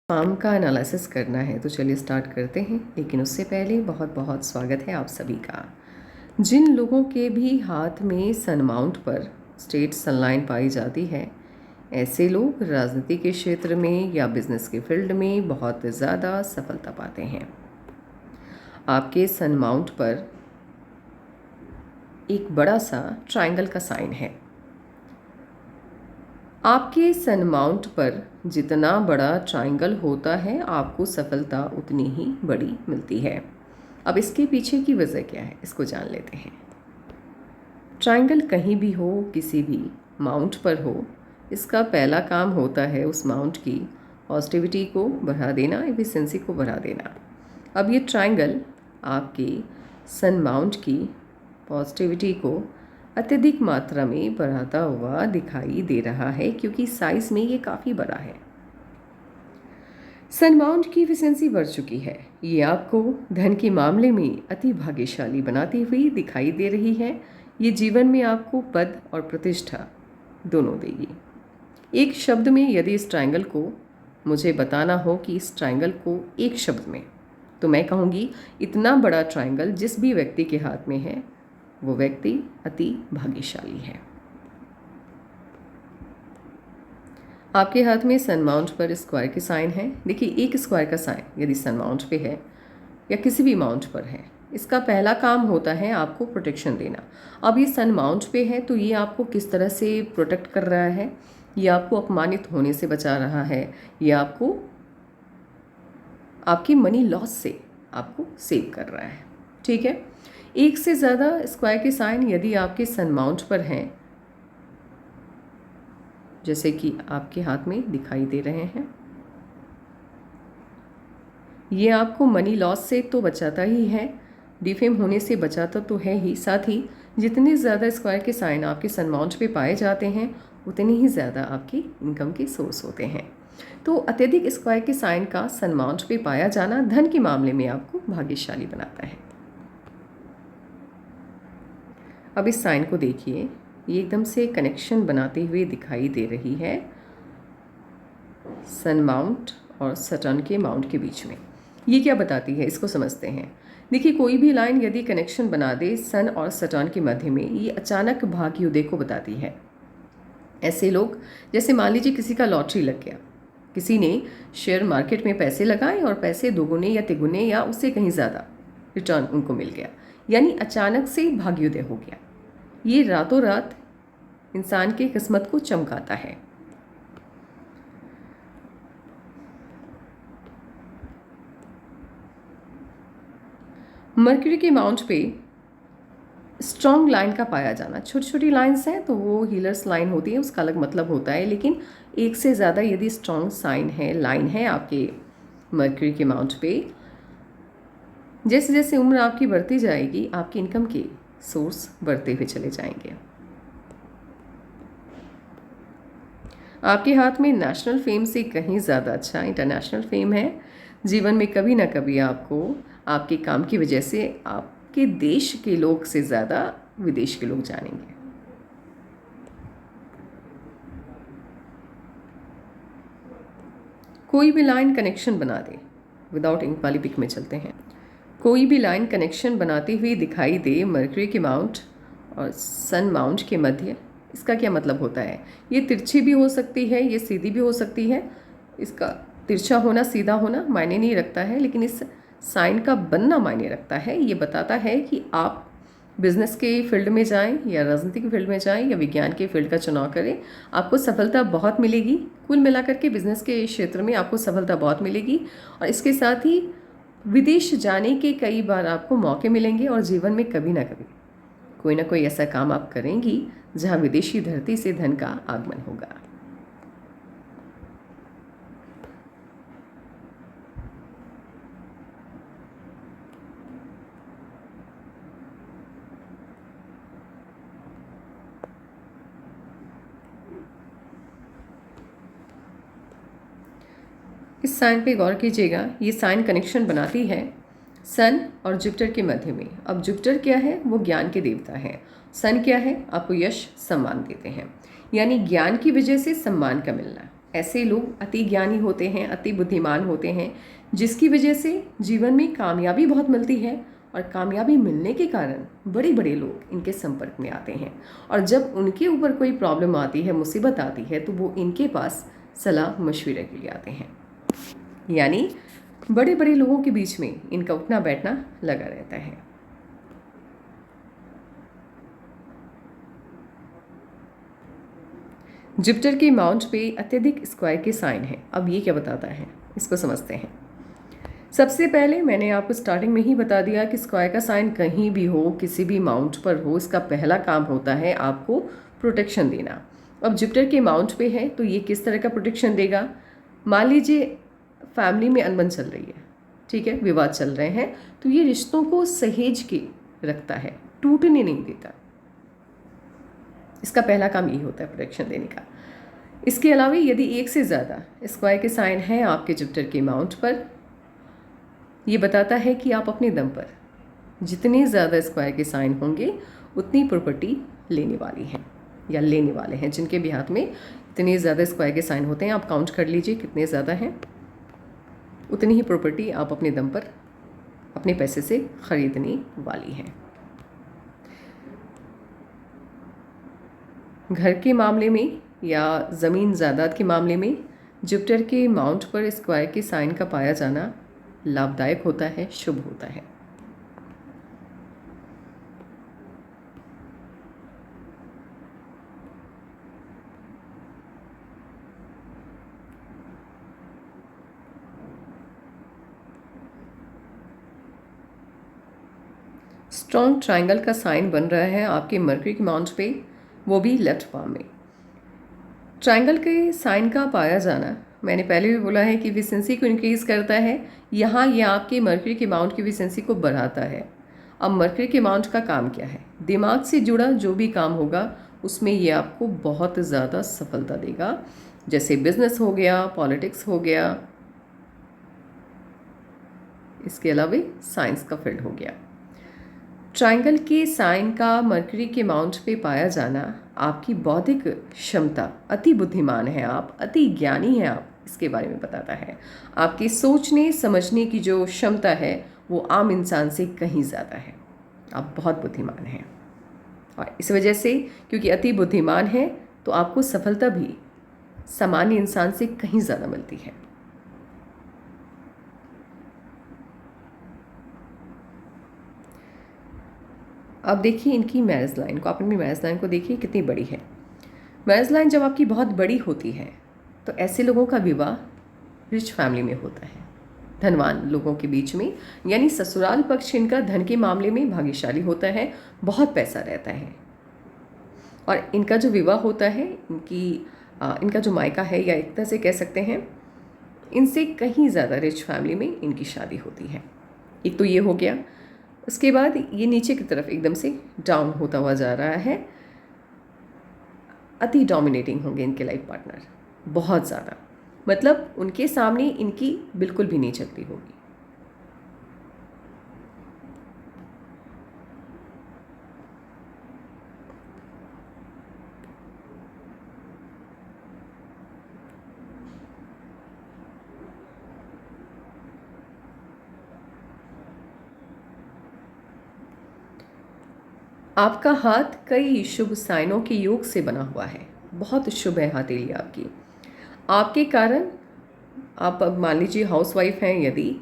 Form का analysis करना है तो चलिए स्टार्ट करते हैं। लेकिन उससे पहले बहुत बहुत स्वागत है आप सभी का। जिन लोगों के भी हाथ में सन माउंट पर स्ट्रेट सनलाइन पाई जाती है, ऐसे लोग राजनीति के क्षेत्र में या बिजनेस के फील्ड में बहुत ज़्यादा सफलता पाते हैं। आपके सन माउंट पर एक बड़ा सा ट्रायंगल का साइन है। आपके सन माउंट पर जितना बड़ा ट्रायंगल होता है, आपको सफलता उतनी ही बड़ी मिलती है। अब इसके पीछे की वजह क्या है, इसको जान लेते हैं। ट्रायंगल कहीं भी हो, किसी भी माउंट पर हो, इसका पहला काम होता है उस माउंट की पॉजिटिविटी को बढ़ा देना, एफिशिएंसी को बढ़ा देना। अब ये ट्रायंगल आपके सन माउंट की पॉजिटिविटी को अत्यधिक मात्रा में बढ़ाता हुआ दिखाई दे रहा है, क्योंकि साइज में ये काफ़ी बड़ा है। सन माउंट की एफिशिएंसी बढ़ चुकी है। ये आपको धन के मामले में अति भाग्यशाली बनाती हुई दिखाई दे रही है। ये जीवन में आपको पद और प्रतिष्ठा दोनों देगी। एक शब्द में यदि इस ट्रायंगल को मुझे बताना हो कि इस ट्रायंगल को एक शब्द में, तो मैं कहूँगी इतना बड़ा ट्रायंगल जिस भी व्यक्ति के हाथ में है, वो व्यक्ति अति भाग्यशाली है। आपके हाथ में सन माउंट पर स्क्वायर के साइन है। देखिए, एक स्क्वायर का साइन यदि सन माउंट पे है या किसी भी माउंट पर है, इसका पहला काम होता है आपको प्रोटेक्शन देना। अब ये सन माउंट पे है तो ये आपको किस तरह से प्रोटेक्ट कर रहा है, ये आपको अपमानित होने से बचा रहा है, ये आपको आपकी मनी लॉस से आपको सेव कर रहा है। ठीक है, एक से ज़्यादा स्क्वायर के साइन यदि आपके सन माउंट पर हैं, जैसे कि आपके हाथ में दिखाई दे रहे हैं, ये आपको मनी लॉस से तो बचाता ही है, डिफेम होने से बचाता तो है ही, साथ ही जितने ज़्यादा स्क्वायर के साइन आपके सन माउंट पे पाए जाते हैं, उतने ही ज़्यादा आपकी इनकम के सोर्स होते हैं। तो अत्यधिक स्क्वायर के साइन का सन माउंट पे पाया जाना धन के मामले में आपको भाग्यशाली बनाता है। अब इस साइन को देखिए, ये एकदम से कनेक्शन बनाते हुए दिखाई दे रही है सन माउंट और सटर्न के माउंट के बीच में। ये क्या बताती है, इसको समझते हैं। देखिए, कोई भी लाइन यदि कनेक्शन बना दे सन और सटर्न के मध्य में, ये अचानक भाग्योदय को बताती है। ऐसे लोग, जैसे मान लीजिए किसी का लॉटरी लग गया, किसी ने शेयर मार्केट में पैसे लगाए और पैसे दोगुने या तिगुने या उससे कहीं ज़्यादा रिटर्न उनको मिल गया, यानी अचानक से भाग्योदय हो गया। ये रातों रात इंसान की किस्मत को चमकाता है। मर्क्यूरी के माउंट पे स्ट्रॉन्ग लाइन का पाया जाना, छोटी छोटी लाइन्स हैं तो वो हीलर्स लाइन होती है, उसका अलग मतलब होता है, लेकिन एक से ज़्यादा यदि स्ट्रॉन्ग साइन है, लाइन है आपके मर्क्यूरी के माउंट पे, जैसे जैसे उम्र आपकी बढ़ती जाएगी, आपकी इनकम के सोर्स बढ़ते हुए चले जाएंगे। आपके हाथ में नेशनल फेम से कहीं ज़्यादा अच्छा इंटरनेशनल फेम है। जीवन में कभी ना कभी आपको आपके काम की वजह से आपके देश के लोग से ज़्यादा विदेश के लोग जानेंगे। कोई भी लाइन कनेक्शन बना दे, विदाउट इंक वाली पिक में चलते हैं। कोई भी लाइन कनेक्शन बनाती हुई दिखाई दे मर्क्यूरी के माउंट और सन माउंट के मध्य, इसका क्या मतलब होता है? ये तिरछी भी हो सकती है, ये सीधी भी हो सकती है। इसका तिरछा होना सीधा होना मायने नहीं रखता है, लेकिन इस साइन का बनना मायने रखता है। ये बताता है कि आप बिजनेस के फील्ड में जाएं या राजनीति के फील्ड में जाएं या विज्ञान के फील्ड का चुनाव करें, आपको सफलता बहुत मिलेगी। कुल मिलाकर के बिजनेस के क्षेत्र में आपको सफलता बहुत मिलेगी, और इसके साथ ही विदेश जाने के कई बार आपको मौके मिलेंगे, और जीवन में कभी ना कभी कोई ना कोई ऐसा काम आप करेंगी जहां विदेशी धरती से धन का आगमन होगा। इस साइन पे गौर कीजिएगा, ये साइन कनेक्शन बनाती है सन और जुपिटर के मध्य में। अब जुपिटर क्या है? वो ज्ञान के देवता है। सन क्या है? आपको यश सम्मान देते हैं, यानी ज्ञान की वजह से सम्मान का मिलना। ऐसे लोग अति ज्ञानी होते हैं, अति बुद्धिमान होते हैं, जिसकी वजह से जीवन में कामयाबी बहुत मिलती है और कामयाबी मिलने के कारण बड़े बड़े लोग इनके संपर्क में आते हैं और जब उनके ऊपर कोई प्रॉब्लम आती है, मुसीबत आती है, तो वो इनके पास सलाह मशवरे के लिए आते हैं। यानी बड़े बड़े लोगों के बीच में इनका उठना बैठना लगा रहता है। जुपिटर के माउंट पे अत्यधिक स्क्वायर के साइन है। अब ये क्या बताता है, इसको समझते हैं। सबसे पहले मैंने आपको स्टार्टिंग में ही बता दिया कि स्क्वायर का साइन कहीं भी हो, किसी भी माउंट पर हो, इसका पहला काम होता है आपको प्रोटेक्शन देना। अब जुपिटर के माउंट पे है तो ये किस तरह का प्रोटेक्शन देगा। मान लीजिए फैमिली में अनबन चल रही है, ठीक है, विवाद चल रहे हैं, तो ये रिश्तों को सहेज के रखता है, टूटने नहीं देता। इसका पहला काम यही होता है, प्रोटेक्शन देने का। इसके अलावा यदि एक से ज़्यादा स्क्वायर के साइन हैं आपके जुपिटर के माउंट पर, ये बताता है कि आप अपने दम पर जितने ज़्यादा स्क्वायर के साइन होंगे उतनी प्रॉपर्टी लेने वाली हैं या लेने वाले हैं। जिनके भी हाथ में इतने ज़्यादा स्क्वायर के साइन होते हैं, आप काउंट कर लीजिए कितने ज़्यादा हैं, उतनी ही प्रॉपर्टी आप अपने दम पर अपने पैसे से ख़रीदने वाली हैं। घर के मामले में या ज़मीन जायदाद के मामले में जुपिटर के माउंट पर स्क्वायर के साइन का पाया जाना लाभदायक होता है, शुभ होता है। स्ट्रॉन्ग ट्रायंगल का साइन बन रहा है आपके मरकरी के माउंट पे, वो भी लेफ्ट पाम में। ट्रायंगल के साइन का पाया जाना, मैंने पहले भी बोला है कि विसेंसी को इंक्रीज़ करता है। यहाँ ये आपके मरकरी के माउंट की विसेंसी को बढ़ाता है। अब मरकरी के माउंट का काम क्या है, दिमाग से जुड़ा जो भी काम होगा उसमें ये आपको बहुत ज़्यादा सफलता देगा। जैसे बिजनेस हो गया, पॉलिटिक्स हो गया, इसके अलावा साइंस का फील्ड हो गया। ट्रायंगल के साइन का मरकरी के माउंट पे पाया जाना आपकी बौद्धिक क्षमता, अति बुद्धिमान है आप, अति ज्ञानी है आप, इसके बारे में बताता है। आपकी सोचने समझने की जो क्षमता है वो आम इंसान से कहीं ज़्यादा है। आप बहुत बुद्धिमान हैं और इस वजह से क्योंकि अति बुद्धिमान है तो आपको सफलता भी सामान्य इंसान से कहीं ज़्यादा मिलती है। अब देखिए इनकी मैरिज लाइन को, आप अपनी मैरिज लाइन को देखिए कितनी बड़ी है। मैरिज लाइन जब आपकी बहुत बड़ी होती है तो ऐसे लोगों का विवाह रिच फैमिली में होता है, धनवान लोगों के बीच में, यानी ससुराल पक्ष इनका धन के मामले में भाग्यशाली होता है, बहुत पैसा रहता है। और इनका जो विवाह होता है, इनका जो मायका है, या एक तरह से कह सकते हैं इनसे कहीं ज़्यादा रिच फैमिली में इनकी शादी होती है। एक तो ये हो गया। उसके बाद ये नीचे की तरफ एकदम से डाउन होता हुआ जा रहा है। अति डोमिनेटिंग होंगे इनके लाइफ पार्टनर, बहुत ज़्यादा, मतलब उनके सामने इनकी बिल्कुल भी नहीं चलती होगी। आपका हाथ कई शुभ साइनों के योग से बना हुआ है, बहुत शुभ है हथेली आपकी। आपके कारण, आप अब मान लीजिए हाउसवाइफ हैं, यदि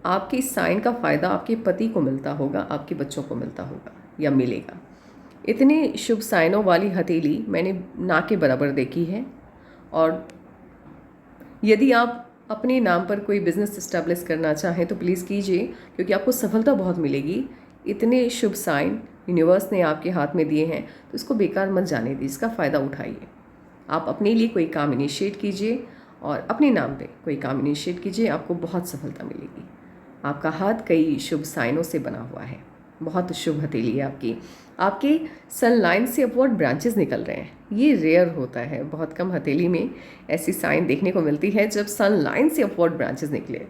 आपके इस साइन का फ़ायदा आपके पति को मिलता होगा, आपके बच्चों को मिलता होगा या मिलेगा। इतने शुभ साइनों वाली हथेली मैंने ना के बराबर देखी है। और यदि आप अपने नाम पर कोई बिज़नेस इस्टेब्लिश करना चाहें तो प्लीज़ कीजिए, क्योंकि आपको सफलता बहुत मिलेगी। इतने शुभ साइन यूनिवर्स ने आपके हाथ में दिए हैं तो इसको बेकार मत जाने दीजिए, इसका फ़ायदा उठाइए। आप अपने लिए कोई काम इनिशिएट कीजिए और अपने नाम पे कोई काम इनिशिएट कीजिए, आपको बहुत सफलता मिलेगी। आपका हाथ कई शुभ साइनों से बना हुआ है, बहुत शुभ हथेली है आपकी। आपके सन लाइन से अपवर्ड ब्रांचेस निकल रहे हैं, ये रेयर होता है, बहुत कम हथेली में ऐसी साइन देखने को मिलती है जब सन लाइन से अपवर्ड ब्रांचेस निकले।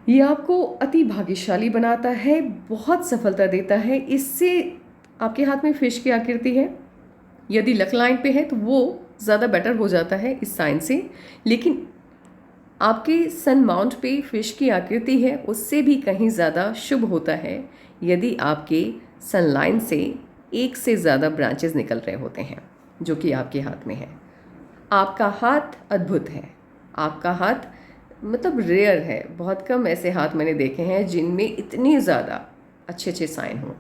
ये आपको अति भाग्यशाली बनाता है, बहुत सफलता देता है। इससे आपके हाथ में फिश की आकृति है, यदि लक लाइन पे है तो वो ज़्यादा बेटर हो जाता है इस साइन से। लेकिन आपके सन माउंट पे फिश की आकृति है, उससे भी कहीं ज़्यादा शुभ होता है यदि आपके सन लाइन से एक से ज़्यादा ब्रांचेस निकल रहे होते हैं, जो कि आपके हाथ में है। आपका हाथ अद्भुत है। आपका हाथ मतलब रेयर है, बहुत कम ऐसे हाथ मैंने देखे हैं जिनमें इतनी ज़्यादा अच्छे अच्छे साइन हों।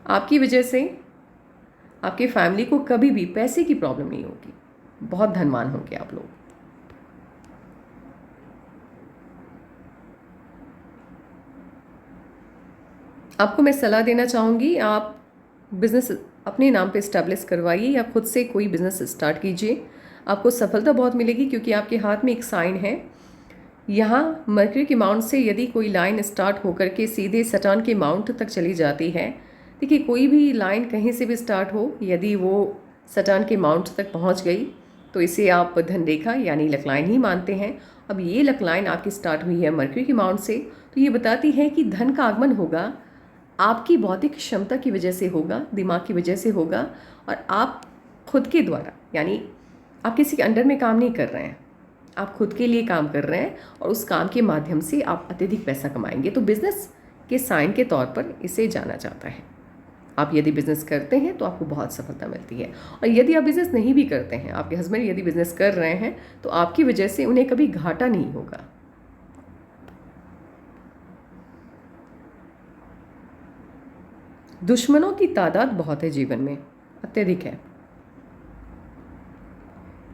आपकी वजह से आपकी फैमिली को कभी भी पैसे की प्रॉब्लम नहीं होगी, बहुत धनवान होंगे आप लोग। आपको मैं सलाह देना चाहूँगी, आप बिज़नेस अपने नाम पे इस्टेब्लिश करवाइए या खुद से कोई बिज़नेस स्टार्ट कीजिए। आपको सफलता बहुत मिलेगी क्योंकि आपके हाथ में एक साइन है। यहाँ मरकरी के माउंट से यदि कोई लाइन स्टार्ट होकर के सीधे सटान के माउंट तक चली जाती है, देखिए कोई भी लाइन कहीं से भी स्टार्ट हो, यदि वो सटान के माउंट तक पहुँच गई तो इसे आप धन रेखा यानी लक लाइन ही मानते हैं। अब ये लक लाइन आपकी स्टार्ट हुई है मरकरी के माउंट से, तो ये बताती है कि धन का आगमन होगा, आपकी बौद्धिक क्षमता की वजह से होगा, दिमाग की वजह से होगा, और आप खुद के द्वारा, यानी आप किसी के अंडर में काम नहीं कर रहे हैं, आप खुद के लिए काम कर रहे हैं और उस काम के माध्यम से आप अत्यधिक पैसा कमाएंगे। तो बिज़नेस के साइन के तौर पर इसे जाना जाता है। आप यदि बिज़नेस करते हैं तो आपको बहुत सफलता मिलती है, और यदि आप बिज़नेस नहीं भी करते हैं, आपके हस्बैंड यदि बिज़नेस कर रहे हैं तो आपकी वजह से उन्हें कभी घाटा नहीं होगा। दुश्मनों की तादाद बहुत है जीवन में, अत्यधिक है।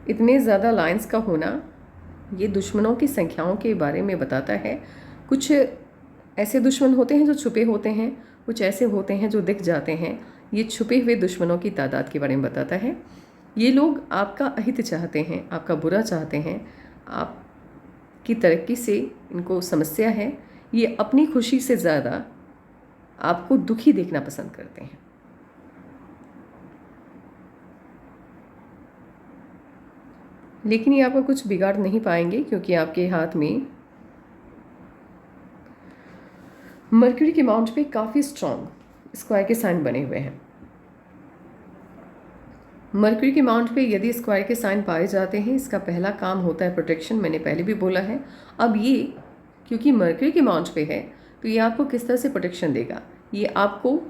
इतने ज़्यादा लाइंस का होना ये दुश्मनों की संख्याओं के बारे में बताता है। कुछ ऐसे दुश्मन होते हैं जो छुपे होते हैं, कुछ ऐसे होते हैं जो दिख जाते हैं। ये छुपे हुए दुश्मनों की तादाद के बारे में बताता है। ये लोग आपका अहित चाहते हैं, आपका बुरा चाहते हैं, आपकी तरक्की से इनको समस्या है। ये अपनी खुशी से ज़्यादा आपको दुखी देखना पसंद करते हैं। लेकिन ये आपका कुछ बिगाड़ नहीं पाएंगे क्योंकि आपके हाथ में मरकरी के माउंट पे काफ़ी स्ट्रॉन्ग स्क्वायर के साइन बने हुए हैं। मरकरी के माउंट पे यदि स्क्वायर के साइन पाए जाते हैं, इसका पहला काम होता है प्रोटेक्शन, मैंने पहले भी बोला है। अब ये क्योंकि मरकरी के माउंट पे है तो ये आपको किस तरह से प्रोटेक्शन देगा, ये आपको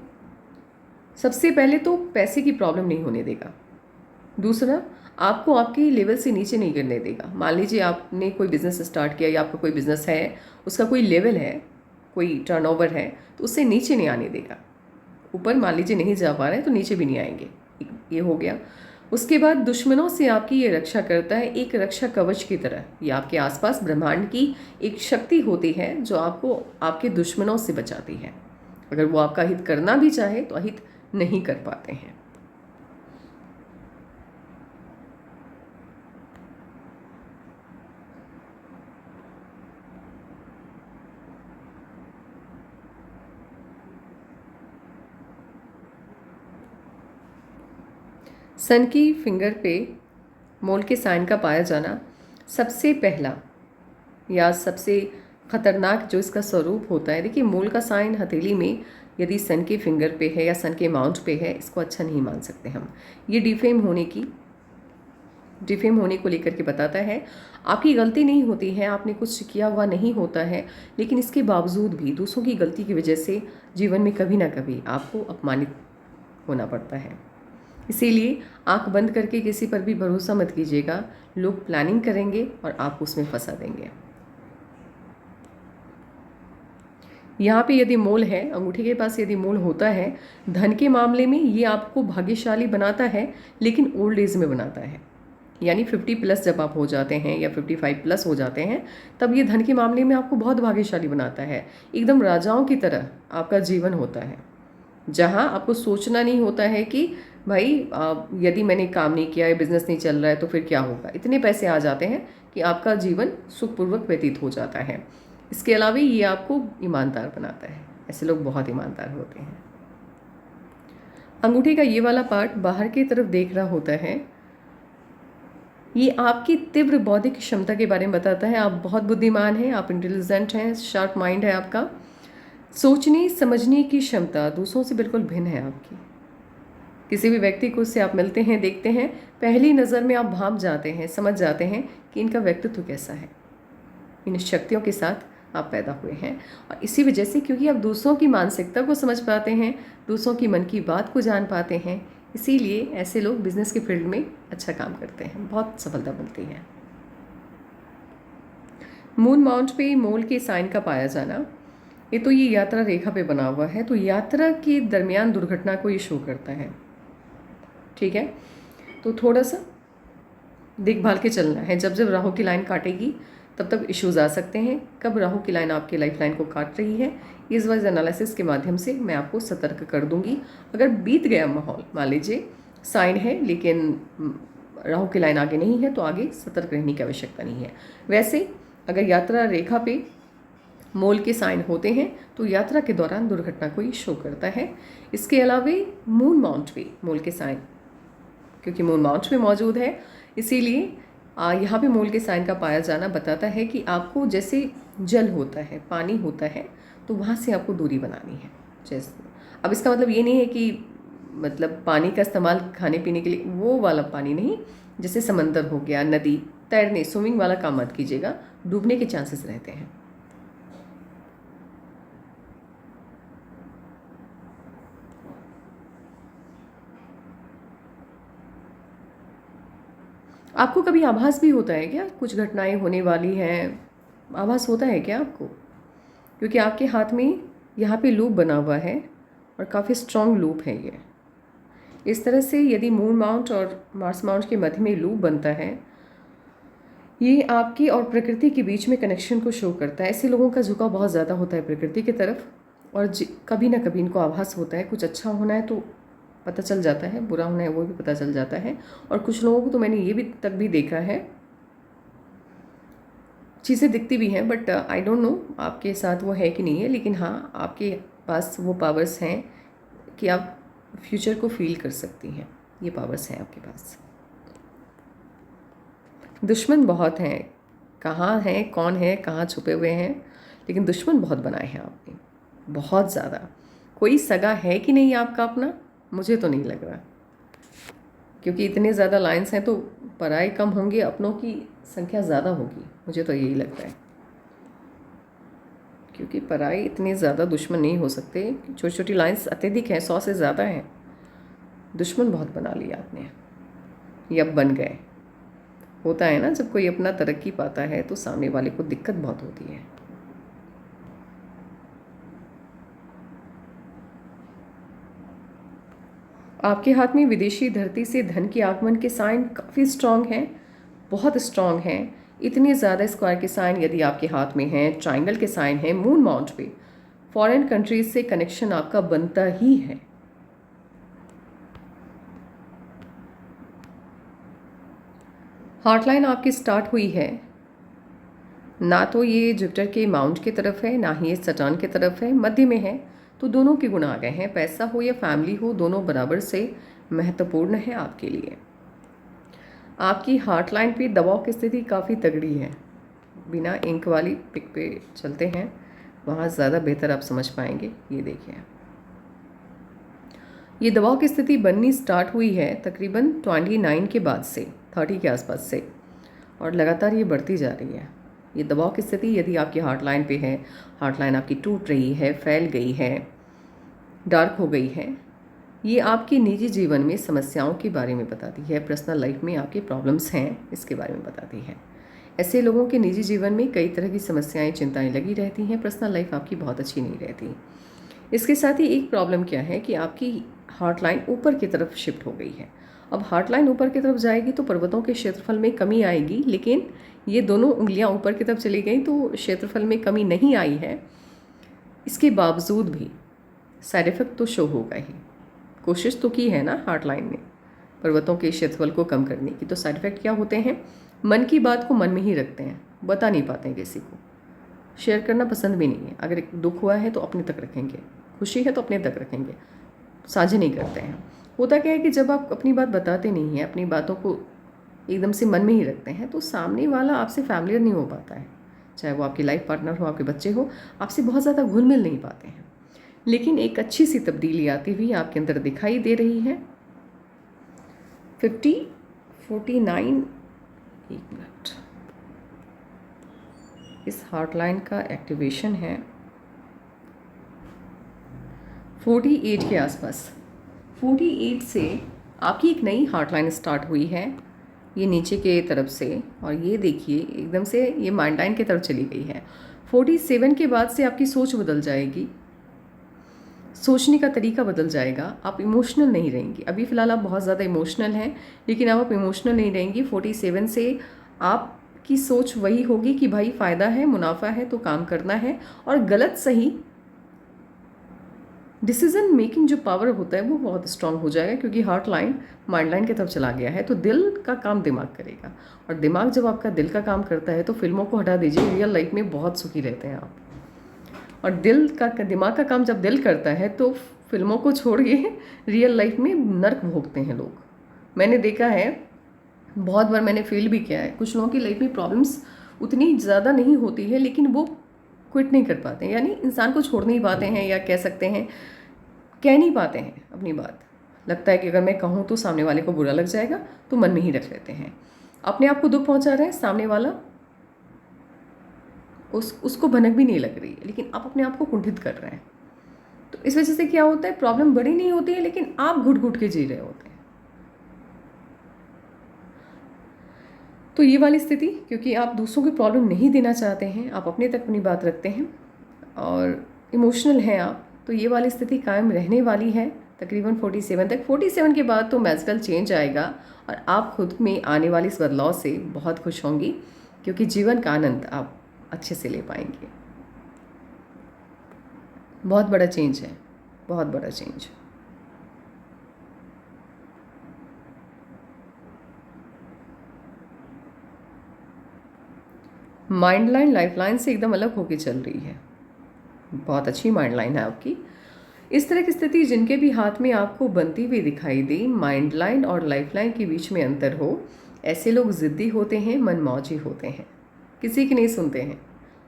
सबसे पहले तो पैसे की प्रॉब्लम नहीं होने देगा। दूसरा, आपको आपके लेवल से नीचे नहीं गिरने देगा। मान लीजिए आपने कोई बिज़नेस स्टार्ट किया या आपका कोई बिज़नेस है, उसका कोई लेवल है, कोई टर्नओवर है, तो उससे नीचे नहीं आने देगा। ऊपर मान लीजिए नहीं जा पा रहे हैं तो नीचे भी नहीं आएंगे, ये हो गया। उसके बाद दुश्मनों से आपकी ये रक्षा करता है, एक रक्षा कवच की तरह। ये आपके आसपास ब्रह्मांड की एक शक्ति होती है जो आपको आपके दुश्मनों से बचाती है। अगर वो आपका हित करना भी चाहे तो अहित नहीं कर पाते हैं। सन की फिंगर पे मोल के साइन का पाया जाना सबसे पहला या सबसे ख़तरनाक जो इसका स्वरूप होता है। देखिए मोल का साइन हथेली में यदि सन के फिंगर पे है या सन के माउंट पे है, इसको अच्छा नहीं मान सकते हम। ये डिफेम होने को लेकर के बताता है। आपकी गलती नहीं होती है, आपने कुछ किया हुआ नहीं होता है, लेकिन इसके बावजूद भी दूसरों की गलती की वजह से जीवन में कभी ना कभी आपको अपमानित होना पड़ता है। इसीलिए आंख बंद करके किसी पर भी भरोसा मत कीजिएगा। लोग प्लानिंग करेंगे और आप उसमें फंसा देंगे। यहाँ पे यदि मोल है, अंगूठे के पास यदि मोल होता है, धन के मामले में ये आपको भाग्यशाली बनाता है, लेकिन ओल्ड एज में बनाता है। यानी 50+ जब आप हो जाते हैं या 55+ हो जाते हैं, तब ये धन के मामले में आपको बहुत भाग्यशाली बनाता है। एकदम राजाओं की तरह आपका जीवन होता है, जहाँ आपको सोचना नहीं होता है कि भाई यदि मैंने काम नहीं किया है, बिज़नेस नहीं चल रहा है तो फिर क्या होगा। इतने पैसे आ जाते हैं कि आपका जीवन सुखपूर्वक व्यतीत हो जाता है। इसके अलावा ये आपको ईमानदार बनाता है। ऐसे लोग बहुत ईमानदार होते हैं। अंगूठे का ये वाला पार्ट बाहर की तरफ देख रहा होता है। ये आपकी तीव्र बौद्धिक क्षमता के बारे में बताता है। आप बहुत बुद्धिमान हैं, आप इंटेलिजेंट हैं, शार्प माइंड है आपका। सोचने समझने की क्षमता दूसरों से बिल्कुल भिन्न है आपकी। किसी भी व्यक्ति को उससे आप मिलते हैं, देखते हैं, पहली नज़र में आप भाप जाते हैं, समझ जाते हैं कि इनका व्यक्तित्व कैसा है। इन शक्तियों के साथ आप पैदा हुए हैं और इसी वजह से, क्योंकि आप दूसरों की मानसिकता को समझ पाते हैं, दूसरों की मन की बात को जान पाते हैं, इसीलिए ऐसे लोग बिजनेस के फील्ड में अच्छा काम करते हैं, बहुत सफलता मिलती है। मून माउंट पे मोल के साइन का पाया जाना, ये यात्रा रेखा पे बना हुआ है, तो यात्रा के दरमियान दुर्घटना को ये शो करता है। ठीक है, तो थोड़ा सा देखभाल के चलना है। जब जब राहु की लाइन काटेगी तब तक इश्यूज आ सकते हैं। कब राहु की लाइन आपके लाइफ लाइन को काट रही है, इस वाइज एनालिसिस के माध्यम से मैं आपको सतर्क कर दूंगी। अगर बीत गया माहौल, मान लीजिए साइन है लेकिन राहु की लाइन आगे नहीं है, तो आगे सतर्क रहने की आवश्यकता नहीं है। वैसे अगर यात्रा रेखा पे मोल के साइन होते हैं तो यात्रा के दौरान दुर्घटना को ये शो करता है। इसके अलावा मून माउंट पे मोल के साइन, क्योंकि मून माउंट पे मौजूद है, इसीलिए यहाँ पे मोल के साइन का पाया जाना बताता है कि आपको जैसे जल होता है, पानी होता है, तो वहाँ से आपको दूरी बनानी है। जैसे अब इसका मतलब ये नहीं है कि मतलब पानी का इस्तेमाल खाने पीने के लिए, वो वाला पानी नहीं, जैसे समंदर हो गया, नदी, तैरने, स्विमिंग वाला काम मत कीजिएगा, डूबने के चांसेस रहते हैं। आपको कभी आभास भी होता है क्या कुछ घटनाएं होने वाली हैं? आभास होता है क्या आपको? क्योंकि आपके हाथ में यहाँ पे लूप बना हुआ है और काफ़ी स्ट्रॉन्ग लूप है ये। इस तरह से यदि मून माउंट और मार्स माउंट के मध्य में लूप बनता है, ये आपकी और प्रकृति के बीच में कनेक्शन को शो करता है। ऐसे लोगों का झुकाव बहुत ज़्यादा होता है प्रकृति की तरफ, और कभी ना कभी इनको आभास होता है कुछ अच्छा होना है तो पता चल जाता है, बुरा होना है वो भी पता चल जाता है। और कुछ लोगों को तो मैंने ये भी तक भी देखा है, चीज़ें दिखती भी हैं, बट आई डोंट नो आपके साथ वो है कि नहीं है, लेकिन हाँ आपके पास वो पावर्स हैं कि आप फ्यूचर को फील कर सकती हैं। ये पावर्स हैं आपके पास। दुश्मन बहुत हैं, कहाँ हैं, कौन है, कहाँ छुपे हुए हैं, लेकिन दुश्मन बहुत बनाए हैं आपने, बहुत ज़्यादा। कोई सगा है कि नहीं आपका अपना? मुझे तो नहीं लग रहा, क्योंकि इतने ज़्यादा लाइन्स हैं तो पराये कम होंगे, अपनों की संख्या ज़्यादा होगी, मुझे तो यही लगता है। क्योंकि पराये इतने ज़्यादा दुश्मन नहीं हो सकते, छोटी छोटी लाइन्स अत्यधिक हैं, 100 से ज़्यादा हैं। दुश्मन बहुत बना लिया आपने, या बन गए। होता है ना, जब कोई अपना तरक्की पाता है तो सामने वाले को दिक्कत बहुत होती है। आपके हाथ में विदेशी धरती से धन के आगमन के साइन काफ़ी स्ट्रांग हैं, बहुत स्ट्रांग हैं। इतने ज़्यादा स्क्वायर के साइन यदि आपके हाथ में हैं, ट्राइंगल के साइन हैं मून माउंट पे, फॉरेन कंट्रीज से कनेक्शन आपका बनता ही है। हार्टलाइन आपकी स्टार्ट हुई है, ना तो ये जुपिटर के माउंट की तरफ है, ना ही ये सटर्न की तरफ है, मध्य में है, तो दोनों के गुण आ गए हैं। पैसा हो या फैमिली हो, दोनों बराबर से महत्वपूर्ण है आपके लिए। आपकी हार्ट लाइन पे दबाव की स्थिति काफ़ी तगड़ी है। बिना इंक वाली पिक पे चलते हैं, वहाँ ज़्यादा बेहतर आप समझ पाएंगे। ये देखिए, ये दबाव की स्थिति बननी स्टार्ट हुई है तकरीबन 29 के बाद से, 30 के आसपास से, और लगातार ये बढ़ती जा रही है। ये दबाव की स्थिति यदि आपकी हार्ट लाइन पे है, हार्ट लाइन आपकी टूट रही है, फैल गई है, डार्क हो गई है, ये आपके निजी जीवन में समस्याओं के बारे में बताती है। पर्सनल लाइफ में आपके प्रॉब्लम्स हैं, इसके बारे में बताती है। ऐसे लोगों के निजी जीवन में कई तरह की समस्याएं, चिंताएं लगी रहती हैं। पर्सनल लाइफ आपकी बहुत अच्छी नहीं रहती। इसके साथ ही एक प्रॉब्लम क्या है कि आपकी हार्ट लाइन ऊपर की तरफ शिफ्ट हो गई है। अब हार्ट लाइन ऊपर की तरफ जाएगी तो पर्वतों के क्षेत्रफल में कमी आएगी, लेकिन ये दोनों उंगलियां ऊपर की तरफ चली गई तो क्षेत्रफल में कमी नहीं आई है। इसके बावजूद भी साइड इफेक्ट तो शो होगा ही। कोशिश तो की है ना हार्ट लाइन ने पर्वतों के क्षेत्रफल को कम करने की, तो साइड इफेक्ट क्या होते हैं? मन की बात को मन में ही रखते हैं, बता नहीं पाते हैं किसी को, शेयर करना पसंद भी नहीं है। अगर एक दुख हुआ है तो अपने तक रखेंगे, खुशी है तो अपने तक रखेंगे, साझा नहीं करते हैं। होता क्या है कि जब आप अपनी बात बताते नहीं हैं, अपनी बातों को एकदम से मन में ही रखते हैं, तो सामने वाला आपसे फैमिलियर नहीं हो पाता है। चाहे वो आपकी लाइफ पार्टनर हो, आपके बच्चे हो, आपसे बहुत ज़्यादा घुल मिल नहीं पाते हैं। लेकिन एक अच्छी सी तब्दीली आती हुई आपके अंदर दिखाई दे रही है। 49, एक मिनट, इस हार्ट लाइन का एक्टिवेशन है 48 के आसपास। 48 से आपकी एक नई हार्ट लाइन स्टार्ट हुई है, ये नीचे के तरफ से, और ये देखिए एकदम से ये माइंड लाइन की तरफ चली गई है। 47 के बाद से आपकी सोच बदल जाएगी, सोचने का तरीका बदल जाएगा, आप इमोशनल नहीं रहेंगी। अभी फ़िलहाल आप बहुत ज़्यादा इमोशनल हैं, लेकिन अब आप इमोशनल नहीं रहेंगी। 47 से आपकी सोच वही होगी कि भाई फ़ायदा है, मुनाफा है तो काम करना है, और गलत सही डिसीजन मेकिंग जो पावर होता है वो बहुत स्ट्रांग हो जाएगा, क्योंकि हार्ट लाइन माइंड लाइन की तरफ चला गया है। तो दिल का काम दिमाग करेगा, और दिमाग जब आपका दिल का काम करता है तो फिल्मों को हटा दीजिए, रियल लाइफ में बहुत सुखी रहते हैं आप। और दिमाग का काम जब दिल करता है तो फिल्मों को छोड़ के रियल लाइफ में नर्क भोगते हैं लोग। मैंने देखा है, बहुत बार मैंने फील भी किया है, कुछ लोगों की लाइफ में प्रॉब्लम्स उतनी ज़्यादा नहीं होती है, लेकिन वो क्विट नहीं कर पाते हैं, यानी इंसान को छोड़ नहीं पाते हैं, या कह सकते हैं कह नहीं पाते हैं अपनी बात। लगता है कि अगर मैं कहूँ तो सामने वाले को बुरा लग जाएगा, तो मन में ही रख लेते हैं। अपने आप को दुख पहुँचा रहे हैं, सामने वाला उसको भनक भी नहीं लग रही है, लेकिन आप अपने आप को कुंठित कर रहे हैं। तो इस वजह से क्या होता है, प्रॉब्लम बड़ी नहीं होती है, लेकिन आप घुट घुट के जी रहे होते हैं। तो ये वाली स्थिति, क्योंकि आप दूसरों की प्रॉब्लम नहीं देना चाहते हैं, आप अपने तक अपनी बात रखते हैं और इमोशनल हैं आप, तो ये वाली स्थिति कायम रहने वाली है तकरीबन 47 तक। 47 के बाद तो मैजिकल चेंज आएगा, और आप खुद में आने वाले इस बदलाव से बहुत खुश होंगी, क्योंकि जीवन का आनंद आप अच्छे से ले पाएंगे। बहुत बड़ा चेंज है, बहुत बड़ा change. Mind line life line से एकदम अलग होके चल रही है, बहुत अच्छी माइंड लाइन है आपकी। इस तरह की स्थिति जिनके भी हाथ में आपको बनती हुई दिखाई दे, माइंड लाइन और लाइफ लाइन के बीच में अंतर हो, ऐसे लोग ज़िद्दी होते हैं, मनमौजी होते हैं, किसी की नहीं सुनते हैं,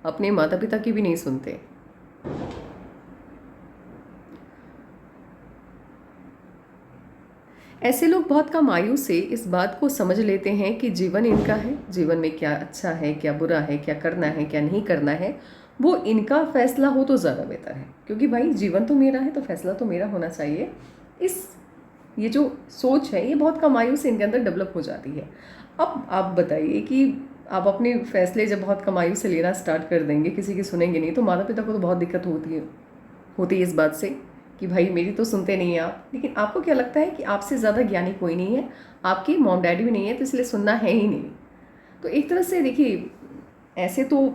अपने माता पिता की भी नहीं सुनते। ऐसे लोग बहुत कम आयु से इस बात को समझ लेते हैं कि जीवन इनका है, जीवन में क्या अच्छा है, क्या बुरा है, क्या करना है, क्या नहीं करना है, वो इनका फैसला हो तो ज़्यादा बेहतर है। क्योंकि भाई जीवन तो मेरा है, तो फैसला तो मेरा होना चाहिए। ये जो सोच है, ये बहुत कम आयु से इनके अंदर डेवलप हो जाती है। अब आप बताइए कि आप अपने फैसले जब बहुत कम आयु से लेना स्टार्ट कर देंगे, किसी की सुनेंगे नहीं, तो माता पिता को तो बहुत दिक्कत होती है इस बात से कि भाई मेरी तो सुनते नहीं हैं आप। लेकिन आपको क्या लगता है कि आपसे ज़्यादा ज्ञानी कोई नहीं है, आपकी मॉम डैडी भी नहीं है, तो इसलिए सुनना है ही नहीं। तो एक तरह से देखिए, ऐसे तो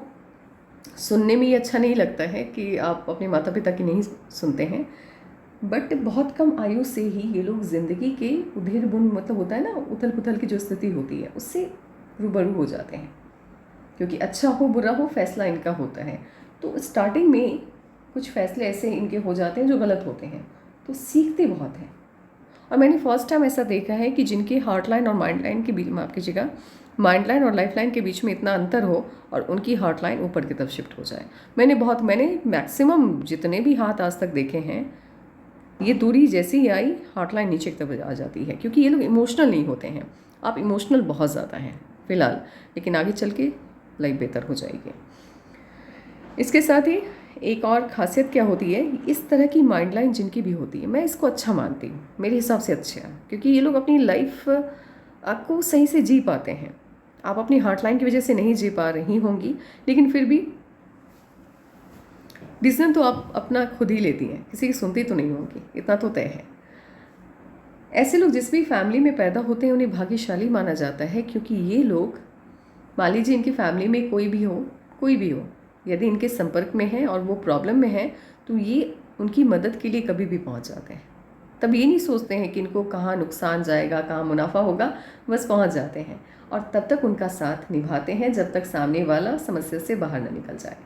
सुनने में ही अच्छा नहीं लगता है कि आप अपने माता पिता की नहीं सुनते हैं, बट बहुत कम आयु से ही ये लोग ज़िंदगी के उधेड़ बुन, मतलब होता है ना, उथल पुथल की जो स्थिति होती है, उससे रूबरू हो जाते हैं। क्योंकि अच्छा हो बुरा हो, फैसला इनका होता है। तो स्टार्टिंग में कुछ फैसले ऐसे इनके हो जाते हैं जो गलत होते हैं, तो सीखते बहुत हैं। और मैंने फर्स्ट टाइम ऐसा देखा है कि जिनके हार्ट लाइन और माइंड लाइन के बीच, माफ कीजिएगा, माइंड लाइन और लाइफ लाइन के बीच में इतना अंतर हो और उनकी हार्ट लाइन ऊपर की तरफ शिफ्ट हो जाए। मैंने मैक्सिमम जितने भी हाथ आज तक देखे हैं, ये दूरी जैसे ही आई, हार्ट लाइन नीचे की तरफ आ जाती है, क्योंकि ये लोग इमोशनल नहीं होते हैं। आप इमोशनल बहुत ज़्यादा हैं फ़िलहाल, लेकिन आगे चल के लाइफ बेहतर हो जाएगी। इसके साथ ही एक और खासियत क्या होती है, इस तरह की माइंड लाइन जिनकी भी होती है, मैं इसको अच्छा मानती हूँ, मेरे हिसाब से अच्छा है, क्योंकि ये लोग अपनी लाइफ को सही से जी पाते हैं। आप अपनी हार्ट लाइन की वजह से नहीं जी पा रही होंगी, लेकिन फिर भी डिसीजन तो आप अपना खुद ही लेती हैं, किसी की सुनती तो नहीं होंगी, इतना तो तय है। ऐसे लोग जिस भी फैमिली में पैदा होते हैं उन्हें भाग्यशाली माना जाता है, क्योंकि ये लोग, मान लीजिए इनकी फैमिली में कोई भी हो, यदि इनके संपर्क में है और वो प्रॉब्लम में है, तो ये उनकी मदद के लिए कभी भी पहुंच जाते हैं। तब ये नहीं सोचते हैं कि इनको कहाँ नुकसान जाएगा, कहाँ मुनाफा होगा, बस पहुंच जाते हैं और तब तक उनका साथ निभाते हैं जब तक सामने वाला समस्या से बाहर न निकल जाए।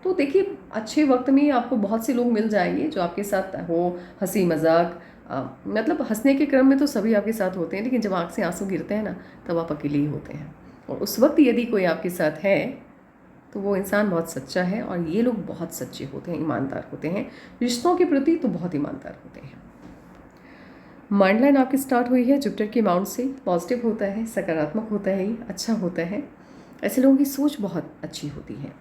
तो देखिए, अच्छे वक्त में आपको बहुत से लोग मिल जाएंगे जो आपके साथ हो, हंसी मजाक, मतलब हंसने के क्रम में तो सभी आपके साथ होते हैं, लेकिन जब आँख से आंसू गिरते हैं ना, तब आप अकेले ही होते हैं। और उस वक्त यदि कोई आपके साथ है तो वो इंसान बहुत सच्चा है, और ये लोग बहुत सच्चे होते हैं, ईमानदार होते हैं, रिश्तों के प्रति तो बहुत ईमानदार होते हैं। माइंड लाइन आपकी स्टार्ट हुई है जुपिटर की माउंट से, पॉजिटिव होता है, सकारात्मक होता है, अच्छा होता है। ऐसे लोगों की सोच बहुत अच्छी होती है,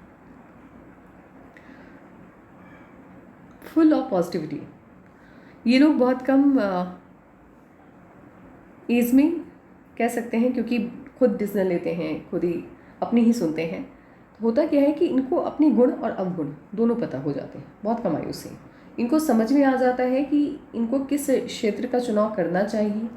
फुल ऑफ पॉजिटिविटी। ये लोग बहुत कम एज में कह सकते हैं, क्योंकि खुद डिसीजन लेते हैं, खुद ही अपनी ही सुनते हैं। होता क्या है कि इनको अपने गुण और अवगुण दोनों पता हो जाते हैं बहुत कम आयु से। इनको समझ में आ जाता है कि इनको किस क्षेत्र का चुनाव करना चाहिए,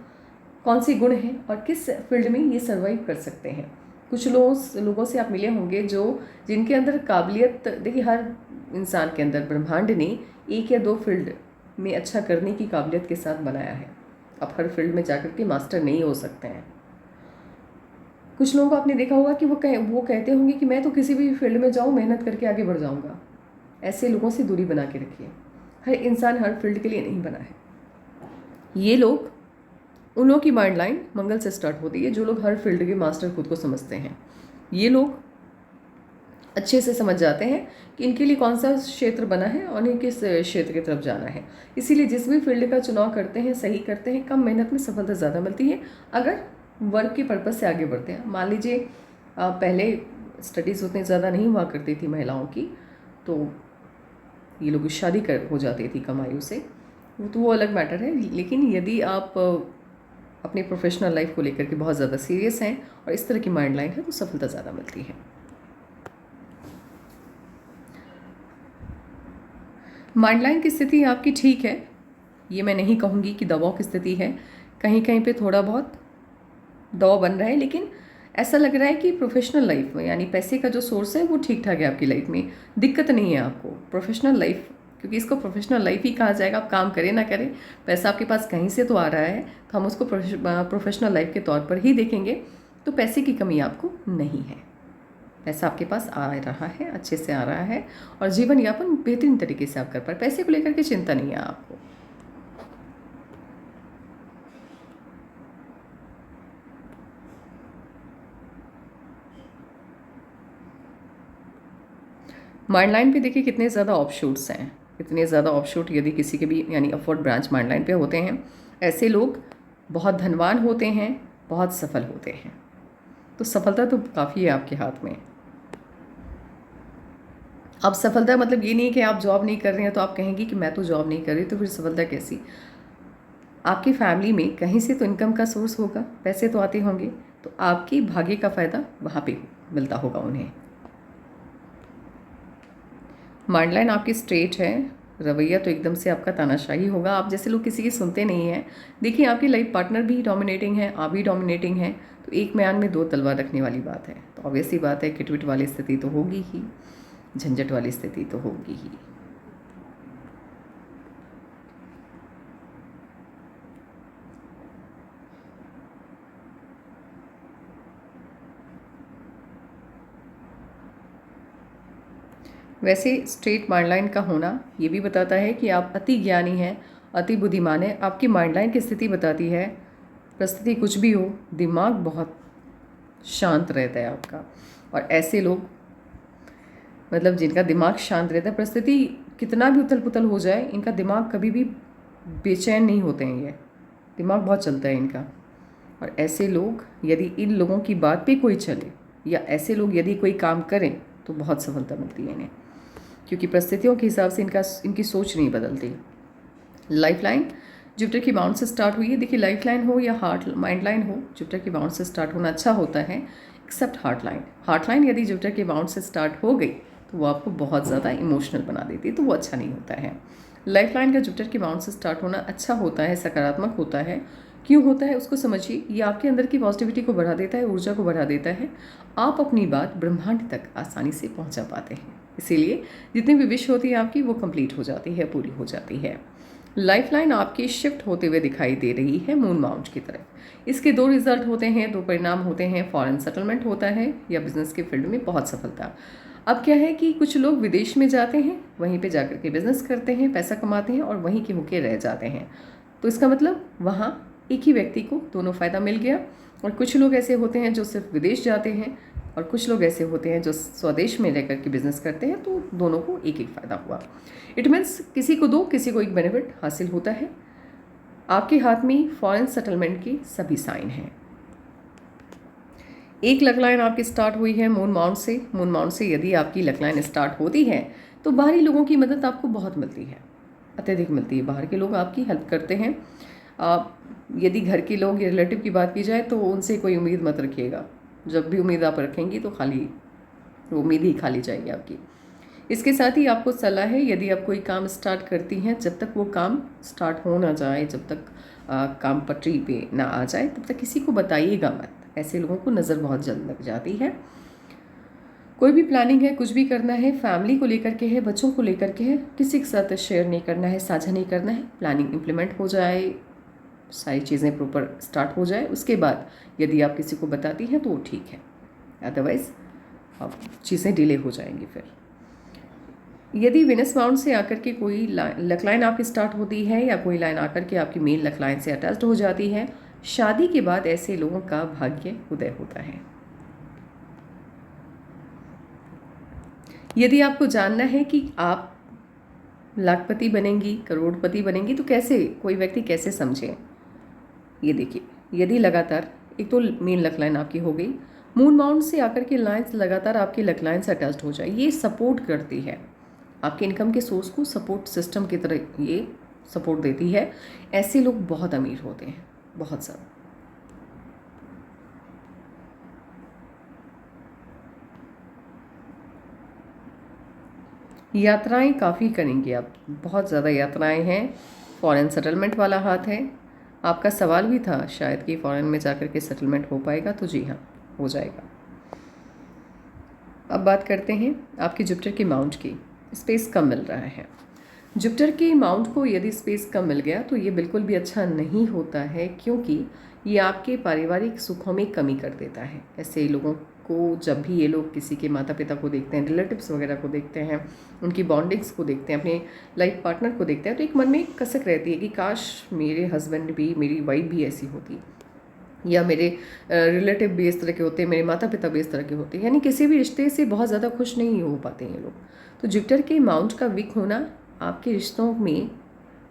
कौन से गुण हैं और किस फील्ड में ये सर्वाइव कर सकते हैं। कुछ लोगों से आप मिले होंगे जिनके अंदर काबिलियत, देखिए हर इंसान के अंदर ब्रह्मांड ने 1 या 2 फील्ड में अच्छा करने की काबिलियत के साथ बनाया है। आप हर फील्ड में जाकर के मास्टर नहीं हो सकते हैं। कुछ लोगों को आपने देखा होगा कि वो कहते होंगे कि मैं तो किसी भी फील्ड में जाऊँ, मेहनत करके आगे बढ़ जाऊँगा। ऐसे लोगों से दूरी बना के रखिए। हर इंसान हर फील्ड के लिए नहीं बना है। ये लोग, उन लोगों की माइंड लाइन मंगल से स्टार्ट होती है जो लोग हर फील्ड के मास्टर खुद को समझते हैं। ये लोग अच्छे से समझ जाते हैं कि इनके लिए कौन सा क्षेत्र बना है और इन्हें किस क्षेत्र की तरफ जाना है। इसीलिए जिस भी फील्ड का चुनाव करते हैं, सही करते हैं, कम मेहनत में सफलता ज़्यादा मिलती है अगर वर्क के पर्पज़ से आगे बढ़ते हैं। मान लीजिए पहले स्टडीज़ उतनी ज़्यादा नहीं हुआ करती थी महिलाओं की, तो ये लोग शादी हो जाती थी कम आयु से, तो वो अलग मैटर है। लेकिन यदि आप अपनी प्रोफेशनल लाइफ को लेकर के बहुत ज़्यादा सीरियस हैं और इस तरह की माइंड लाइन है, तो सफलता ज़्यादा मिलती है। माइंड लाइन की स्थिति आपकी ठीक है, ये मैं नहीं कहूँगी कि दबाव की स्थिति है। कहीं कहीं पे थोड़ा बहुत दबाव बन रहा है, लेकिन ऐसा लग रहा है कि प्रोफेशनल लाइफ में, यानी पैसे का जो सोर्स है वो ठीक ठाक है आपकी लाइफ में, दिक्कत नहीं है आपको। प्रोफेशनल लाइफ, क्योंकि इसको प्रोफेशनल लाइफ ही कहा जाएगा। आप काम करें ना करें, पैसा आपके पास कहीं से तो आ रहा है, तो हम उसको प्रोफेशनल लाइफ के तौर पर ही देखेंगे। तो पैसे की कमी आपको नहीं है, पैसा आपके पास आ रहा है, अच्छे से आ रहा है और जीवन यापन बेहतरीन तरीके से आप कर पाए। पैसे को लेकर के चिंता नहीं है आपको। माइंड लाइन पे देखिए कितने ज़्यादा ऑफशूट्स हैं, इतने ज़्यादा ऑफशूट यदि किसी के भी यानी अफोर्ड ब्रांच माइंड लाइन पे होते हैं, ऐसे लोग बहुत धनवान होते हैं, बहुत सफल होते हैं। तो सफलता तो काफ़ी है आपके हाथ में। अब सफलता मतलब ये नहीं कि आप जॉब नहीं कर रहे हैं तो आप कहेंगी कि मैं तो जॉब नहीं कर रही, तो फिर सफलता कैसी। आपकी फैमिली में कहीं से तो इनकम का सोर्स होगा, पैसे तो आते होंगे, तो आपकी भाग्य का फ़ायदा वहाँ पे मिलता होगा उन्हें। माइंड लाइन आपकी स्ट्रेट है, रवैया तो एकदम से आपका तानाशाही होगा। आप जैसे लोग किसी की सुनते नहीं हैं। देखिए आपकी लाइफ पार्टनर भी डोमिनेटिंग है, आप भी डोमिनेटिंग हैं, तो एक म्यान में 2 तलवार रखने वाली बात है। तो ऑब्वियस ही बात है, किटविट वाली स्थिति तो होगी ही, झंझट वाली स्थिति तो होगी ही। वैसे स्ट्रेट माइंड लाइन का होना ये भी बताता है कि आप अति ज्ञानी हैं, अति बुद्धिमान हैं। आपकी माइंड लाइन की स्थिति बताती है, परिस्थिति कुछ भी हो, दिमाग बहुत शांत रहता है आपका। और ऐसे लोग, मतलब जिनका दिमाग शांत रहता है, परिस्थिति कितना भी उथल पुथल हो जाए, इनका दिमाग कभी भी बेचैन नहीं होते हैं। ये दिमाग बहुत चलता है इनका। और ऐसे लोग, यदि इन लोगों की बात पे कोई चले या ऐसे लोग यदि कोई काम करें, तो बहुत सफलता मिलती है इन्हें, क्योंकि परिस्थितियों के हिसाब से इनकी सोच नहीं बदलती। लाइफ लाइन जुपिटर की बाउंड से स्टार्ट हुई है। देखिए लाइफ लाइन हो या माइंड लाइन हो, जुपिटर की बाउंड से स्टार्ट होना अच्छा होता है, except heart line. Heart line यदि जुपिटर की बाउंड से स्टार्ट हो गई तो वो आपको बहुत ज़्यादा इमोशनल बना देती है, तो वो अच्छा नहीं होता है। लाइफ लाइन का जुपिटर की बाउंड से स्टार्ट होना अच्छा होता है, सकारात्मक होता है। क्यों होता है उसको समझिए। ये आपके अंदर की पॉजिटिविटी को बढ़ा देता है, ऊर्जा को बढ़ा देता है। आप अपनी बात ब्रह्मांड तक आसानी से पहुंचा पाते हैं, इसीलिए जितनी भी विश होती है आपकी, वो कंप्लीट हो जाती है, पूरी हो जाती है। लाइफ लाइन आपकी शिफ्ट होते हुए दिखाई दे रही है मून माउंट की तरफ। इसके 2 रिजल्ट होते हैं, 2 परिणाम होते हैं। फॉरेन सेटलमेंट होता है या बिजनेस के फील्ड में बहुत सफलता। अब क्या है कि कुछ लोग विदेश में जाते हैं, वहीं पे जाकर के बिजनेस करते हैं, पैसा कमाते हैं और वहीं के होके रह जाते हैं। तो इसका मतलब वहाँ एक ही व्यक्ति को दोनों फ़ायदा मिल गया। और कुछ लोग ऐसे होते हैं जो सिर्फ विदेश जाते हैं और कुछ लोग ऐसे होते हैं जो स्वदेश में रहकर के बिजनेस करते हैं, तो दोनों को एक एक फ़ायदा हुआ। इट मीन्स किसी को 2, किसी को 1 बेनिफिट हासिल होता है। आपके हाथ में फॉरेन सेटलमेंट के सभी साइन हैं। एक लक लाइन आपकी स्टार्ट हुई है मून माउंट से। मून माउंट से यदि आपकी लक लाइन स्टार्ट होती है तो बाहरी लोगों की मदद आपको बहुत मिलती है, अत्यधिक मिलती है। बाहर के लोग आपकी हेल्प करते हैं। आप यदि घर के लोग या रिलेटिव की बात की जाए तो उनसे कोई उम्मीद मत रखिएगा। जब भी उम्मीद आप रखेंगी तो खाली वो उम्मीद ही खाली जाएगी आपकी। इसके साथ ही आपको सलाह है, यदि आप कोई काम स्टार्ट करती हैं, जब तक वो काम स्टार्ट हो ना जाए, जब तक काम पटरी पे ना आ जाए, तब तक किसी को बताइएगा मत। ऐसे लोगों को नज़र बहुत जल्द लग जाती है। कोई भी प्लानिंग है, कुछ भी करना है, फैमिली को लेकर के है, बच्चों को लेकर के है, किसी के साथ शेयर नहीं करना है, साझा नहीं करना है। प्लानिंग इम्प्लीमेंट हो जाए, सारी चीज़ें प्रॉपर स्टार्ट हो जाए, उसके बाद यदि आप किसी को बताती हैं तो वो ठीक है, अदरवाइज़ अब चीज़ें डिले हो जाएंगी। फिर यदि विनस माउंट से आकर के कोई लक लाइन आपकी स्टार्ट होती है या कोई लाइन आकर के आपकी मेन लक लाइन से अटैच्ड हो जाती है, शादी के बाद ऐसे लोगों का भाग्य उदय होता है। यदि आपको जानना है कि आप लाखपति बनेंगी, करोड़पति बनेंगी, तो कैसे कोई व्यक्ति कैसे समझे, ये देखिए। यदि लगातार एक तो मेन लक लाइन आपकी हो गई, मून माउंट से आकर के लाइन्स लगातार आपकी लक लाइन से अटैच्ड हो जाए, ये सपोर्ट करती है आपके इनकम के सोर्स को, सपोर्ट सिस्टम की तरह ये सपोर्ट देती है। ऐसे लोग बहुत अमीर होते हैं, बहुत ज़्यादा। यात्राएं काफ़ी करेंगे आप, बहुत ज़्यादा यात्राएं हैं। फॉरेन सेटलमेंट वाला हाथ है। आपका सवाल भी था शायद कि फॉरेन में जाकर के सेटलमेंट हो पाएगा, तो जी हाँ, हो जाएगा। अब बात करते हैं आपकी जुपिटर की माउंट की। स्पेस कम मिल रहा है। जुपिटर के माउंट को यदि स्पेस कम मिल गया तो ये बिल्कुल भी अच्छा नहीं होता है, क्योंकि ये आपके पारिवारिक सुखों में कमी कर देता है। ऐसे लोगों को जब भी ये लोग किसी के माता पिता को देखते हैं, रिलेटिव्स वगैरह को देखते हैं, उनकी बॉन्डिंग्स को देखते हैं, अपने लाइफ पार्टनर को देखते हैं, तो एक मन में कसक रहती है कि काश मेरे हस्बैंड भी, मेरी वाइफ भी ऐसी होती, या मेरे रिलेटिव भी इस तरह के होते हैं, मेरे माता पिता भी इस तरह के होते हैं। यानी किसी भी रिश्ते से बहुत ज़्यादा खुश नहीं हो पाते हैं ये लोग। तो जुपिटर के माउंट का वीक होना आपके रिश्तों में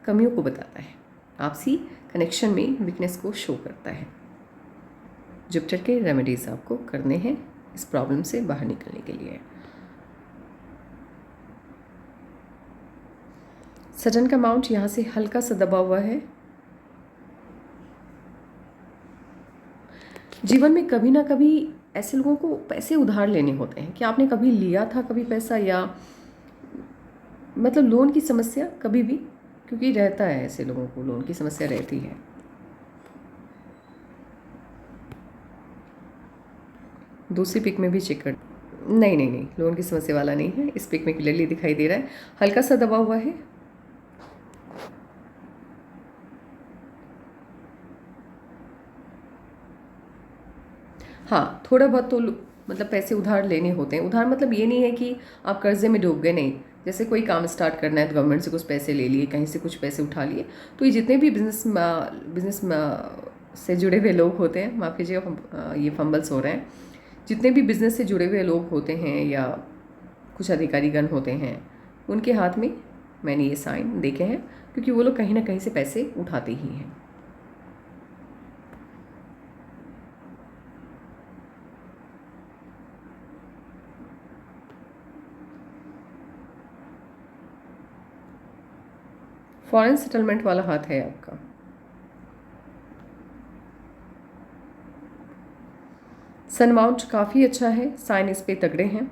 कमियों को बताता है, आपसी कनेक्शन में वीकनेस को शो करता है। जुपिटर के रेमेडीज़ आपको करने हैं इस प्रॉब्लम से बाहर निकलने के लिए। सटर्न का माउंट यहाँ से हल्का सा दबा हुआ है। जीवन में कभी ना कभी ऐसे लोगों को पैसे उधार लेने होते हैं कि आपने कभी लिया था कभी पैसा, या मतलब लोन की समस्या कभी भी, क्योंकि रहता है ऐसे लोगों को लोन की समस्या रहती है। दूसरी पिक में भी चेक कर, नहीं नहीं नहीं, लोन की समस्या वाला नहीं है। इस पिक में क्लियरली दिखाई दे रहा है हल्का सा दबा हुआ है। हाँ, थोड़ा बहुत तो मतलब पैसे उधार लेने होते हैं। उधार मतलब ये नहीं है कि आप कर्जे में डूब गए, नहीं। जैसे कोई काम स्टार्ट करना है तो गवर्नमेंट से कुछ पैसे ले लिए, कहीं से कुछ पैसे उठा लिए। तो ये जितने भी बिजनेस से जुड़े हुए लोग होते हैं, माफ़ कीजिएगा ये फंबल्स हो रहे हैं, जितने भी बिज़नेस से जुड़े हुए लोग होते हैं या कुछ अधिकारीगण होते हैं, उनके हाथ में मैंने ये साइन देखे हैं, क्योंकि वो लोग कहीं ना कहीं से पैसे उठाते ही हैं। फॉरेन सेटलमेंट वाला हाथ है आपका। सन माउंट काफ़ी अच्छा है, साइन इस पे तगड़े हैं।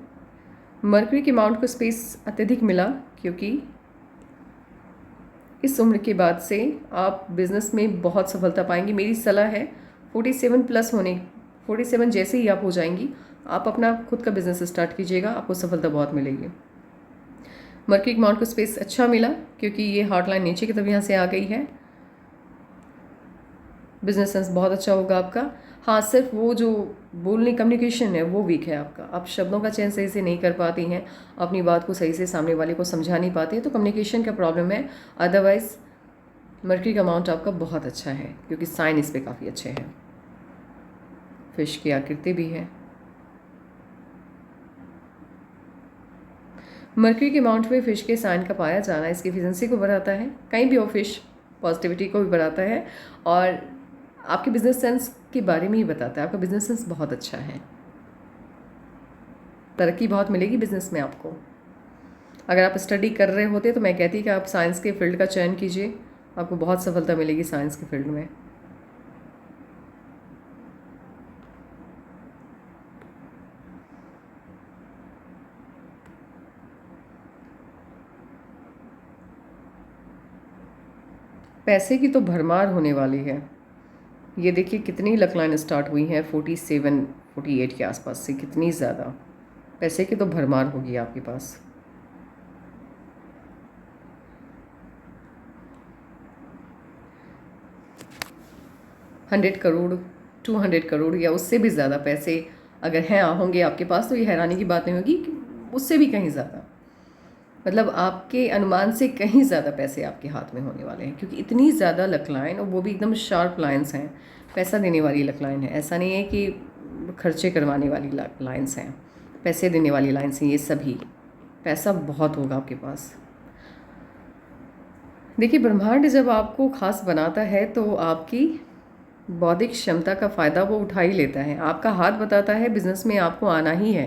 मरकरी के माउंट को स्पेस अत्यधिक मिला, क्योंकि इस उम्र के बाद से आप बिज़नेस में बहुत सफलता पाएंगी। मेरी सलाह है 47 प्लस होने, 47 जैसे ही आप हो जाएंगी, आप अपना खुद का बिज़नेस स्टार्ट कीजिएगा, आपको सफलता बहुत मिलेगी। मरकरी के माउंट को स्पेस अच्छा मिला, क्योंकि ये हार्ट लाइन नीचे की तरफ यहाँ से आ गई है। बिजनेस सेंस बहुत अच्छा होगा आपका। हाँ, सिर्फ वो जो बोलने कम्युनिकेशन है वो वीक है आपका। आप शब्दों का चयन सही से नहीं कर पाती हैं, अपनी बात को सही से सामने वाले को समझा नहीं पाती हैं, तो कम्युनिकेशन का प्रॉब्लम है। अदरवाइज़ मरकरी का अमाउंट आपका बहुत अच्छा है, क्योंकि साइन इस पे काफ़ी अच्छे हैं। फिश की आकृति भी है। मरकरी के अमाउंट में फिश के साइन का पाया जाना इसकी एफिशिएंसी को बढ़ाता है। कहीं भी हो फिश, पॉजिटिविटी को भी बढ़ाता है और आपके बिजनेस सेंस के बारे में ही बताता है। आपका बिजनेस सेंस बहुत अच्छा है, तरक्की बहुत मिलेगी बिजनेस में आपको। अगर आप स्टडी कर रहे होते तो मैं कहती कि आप साइंस के फील्ड का चयन कीजिए, आपको बहुत सफलता मिलेगी साइंस के फील्ड में। पैसे की तो भरमार होने वाली है। ये देखिए कितनी लक लाइन स्टार्ट हुई हैं 47 48 के आसपास से, कितनी ज़्यादा पैसे की तो भरमार होगी आपके पास। $100 करोड़ 200 करोड़ या उससे भी ज़्यादा पैसे अगर हैं होंगे आपके पास, तो ये हैरानी की बात नहीं होगी कि उससे भी कहीं ज़्यादा, मतलब आपके अनुमान से कहीं ज़्यादा पैसे आपके हाथ में होने वाले हैं, क्योंकि इतनी ज़्यादा लक लाइन, और वो भी एकदम शार्प लाइन्स हैं। पैसा देने वाली लक लाइन है, ऐसा नहीं है कि खर्चे करवाने वाली लाइन्स हैं, पैसे देने वाली लाइन्स हैं ये सभी। पैसा बहुत होगा आपके पास। देखिए ब्रह्मांड जब आपको खास बनाता है तो आपकी बौद्धिक क्षमता का फ़ायदा वो उठा ही लेता है। आपका हाथ बताता है बिजनेस में आपको आना ही है,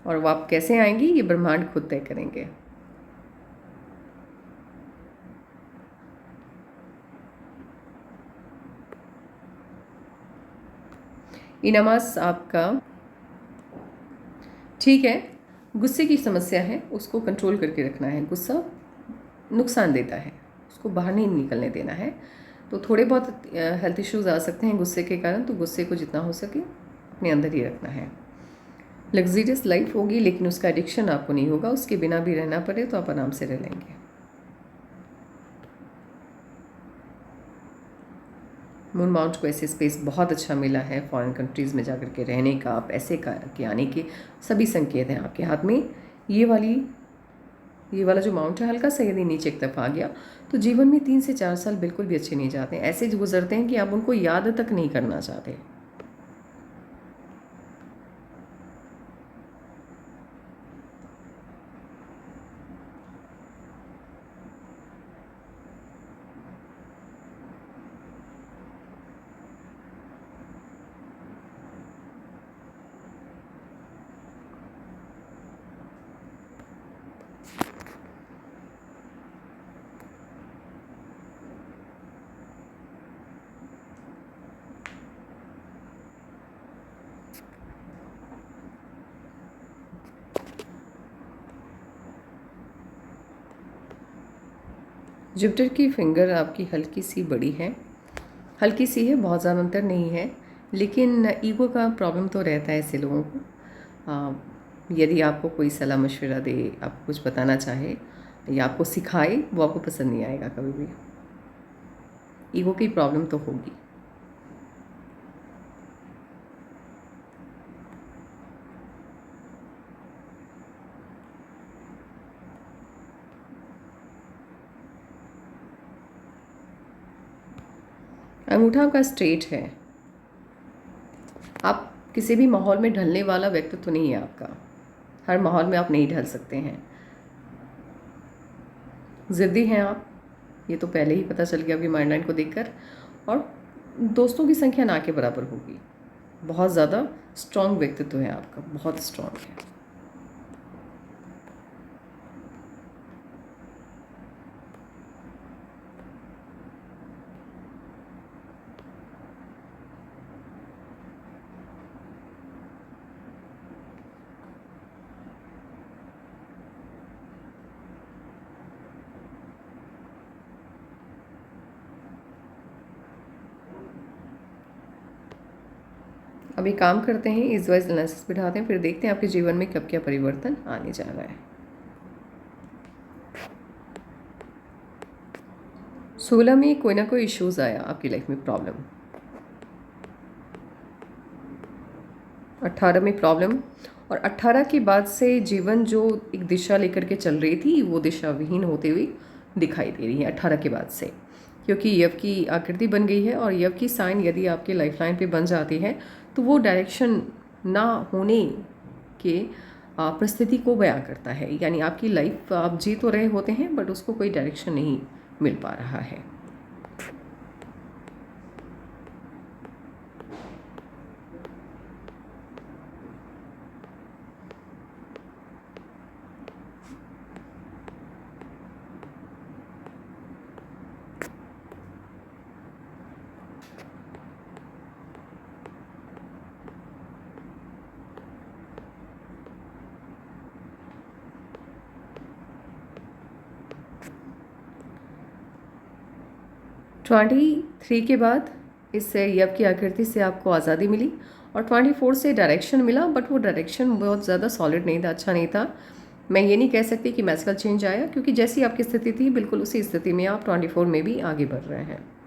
और वो आप कैसे आएंगी ये ब्रह्मांड खुद तय करेंगे। इनामास आपका ठीक है, गुस्से की समस्या है, उसको कंट्रोल करके रखना है। गुस्सा नुकसान देता है, उसको बाहर नहीं निकलने देना है। तो थोड़े बहुत हेल्थ इश्यूज आ सकते हैं गुस्से के कारण, तो गुस्से को जितना हो सके अपने अंदर ही रखना है। लग्जरियस लाइफ होगी लेकिन उसका एडिक्शन आपको नहीं होगा, उसके बिना भी रहना पड़े तो आप आराम से रह लेंगे। मून माउंट को ऐसे स्पेस बहुत अच्छा मिला है फॉरेन कंट्रीज़ में जाकर के रहने का, पैसे का के आने के सभी संकेत हैं आपके हाथ में। ये वाला जो माउंट है हल्का सा यदि नीचे एक तरफ आ गया तो जीवन में 3 से 4 साल बिल्कुल भी अच्छे नहीं जाते, ऐसे गुजरते हैं कि आप उनको याद तक नहीं करना चाहते। जुपिटर की फिंगर आपकी हल्की सी बड़ी है, हल्की सी है, बहुत ज़्यादा अंतर नहीं है, लेकिन ईगो का प्रॉब्लम तो रहता है ऐसे लोगों को। यदि आपको कोई सलाह मशवरा दे, आपको कुछ बताना चाहे या आपको सिखाए, वो आपको पसंद नहीं आएगा कभी भी। ईगो की प्रॉब्लम तो होगी। अंगूठा का स्ट्रेट है। आप किसी भी माहौल में ढलने वाला व्यक्तित्व तो नहीं है आपका, हर माहौल में आप नहीं ढल सकते हैं। ज़िद्दी हैं आप, ये तो पहले ही पता चल गया आपकी माइंड लाइन को देखकर, और दोस्तों की संख्या ना के बराबर होगी। बहुत ज़्यादा स्ट्रॉन्ग व्यक्तित्व है आपका, बहुत स्ट्रॉन्ग है। अभी काम करते हैं, इस वाइज एनालिसिस बिठाते हैं, फिर देखते हैं आपके जीवन में कब क्या परिवर्तन आने जा रहा है। 16 में कोई ना कोई इश्यूज आया आपकी लाइफ में, प्रॉब्लम। 18 में प्रॉब्लम, और 18 के बाद से जीवन जो एक दिशा लेकर के चल रही थी वो दिशा विहीन होते हुए दिखाई दे रही है 18 के बाद से, क्योंकि यव की आकृति बन गई है, और यव की साइन यदि आपके लाइफ लाइन पर बन जाती है तो वो डायरेक्शन ना होने के परिस्थिति को बयां करता है। यानी आपकी लाइफ आप जी तो रहे होते हैं बट उसको कोई डायरेक्शन नहीं मिल पा रहा है। ट्वेंटी थ्री के बाद इससे यव की आकृति से आपको आज़ादी मिली, और 24 से डायरेक्शन मिला, बट वो डायरेक्शन बहुत ज़्यादा सॉलिड नहीं था, अच्छा नहीं था। मैं ये नहीं कह सकती कि मैजिकल चेंज आया, क्योंकि जैसी आपकी स्थिति थी बिल्कुल उसी स्थिति में आप 24 में भी आगे बढ़ रहे हैं।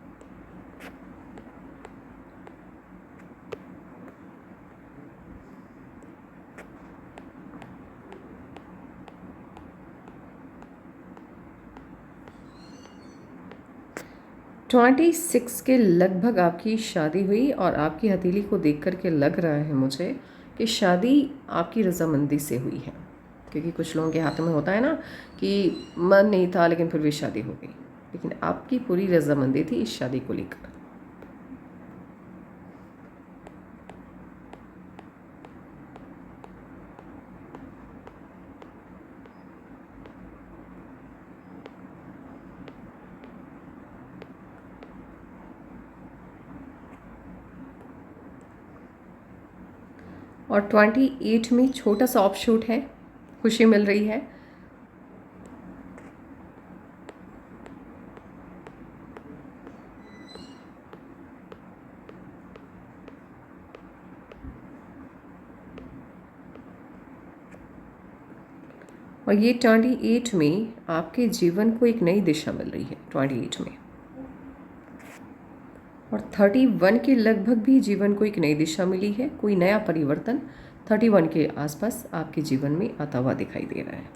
ट्वेंटी सिक्स के लगभग आपकी शादी हुई, और आपकी हथेली को देख कर के लग रहा है मुझे कि शादी आपकी रजामंदी से हुई है, क्योंकि कुछ लोगों के हाथों में होता है ना कि मन नहीं था लेकिन फिर भी शादी हो गई, लेकिन आपकी पूरी रजामंदी थी इस शादी को लेकर। और 28 में छोटा सा ऑफशूट है, खुशी मिल रही है। और ये 28 में आपके जीवन को एक नई दिशा मिल रही है 28 में, और 31 के लगभग भी जीवन को एक नई दिशा मिली है, कोई नया परिवर्तन 31 के आसपास आपके जीवन में आता हुआ दिखाई दे रहा है।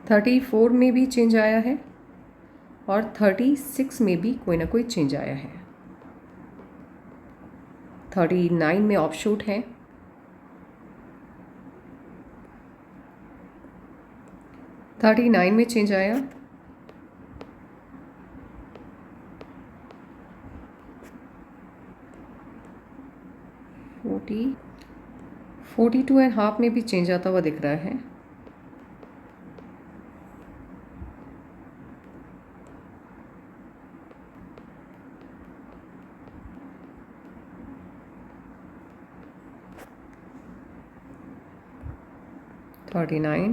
थर्टी फोर में भी चेंज आया है, और 36 में भी कोई ना कोई चेंज आया है। 39 में ऑफशूट है, 39 में चेंज आया, 42.5 में भी चेंज आता हुआ दिख रहा है। थर्टी नाइन,